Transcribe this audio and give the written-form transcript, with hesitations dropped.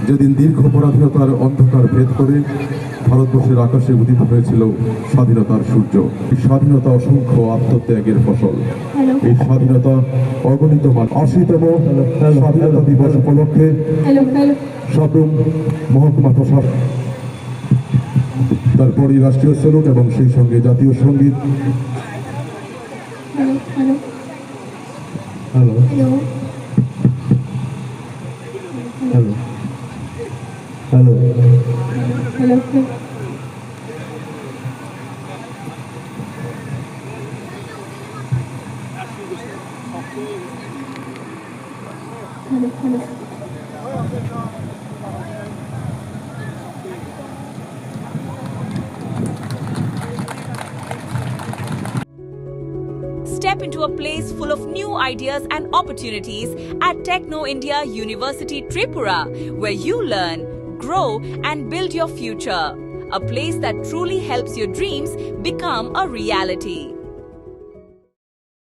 যেদিন দীর্ঘ পরাধীনতার অন্ধকার ভেদ করে ভারতবর্ষের আকাশে উদিত হয়েছিল স্বাধীনতার সূর্য। এই স্বাধীনতা অসংখ্য আত্মত্যাগের ফসল। এই স্বাধীনতা অগণিত ৮০তম স্বাধীনতা দিবস উপলক্ষে সাবরুম মহকুমা প্রশাসন তারপরই রাষ্ট্রীয় স্যালুট এবং সেই সঙ্গে জাতীয় সঙ্গীত। Hello hello hello hello Step into a place full of new ideas and opportunities at Techno India University Tripura, where you learn, grow and build your future. A place that truly helps your dreams become a reality.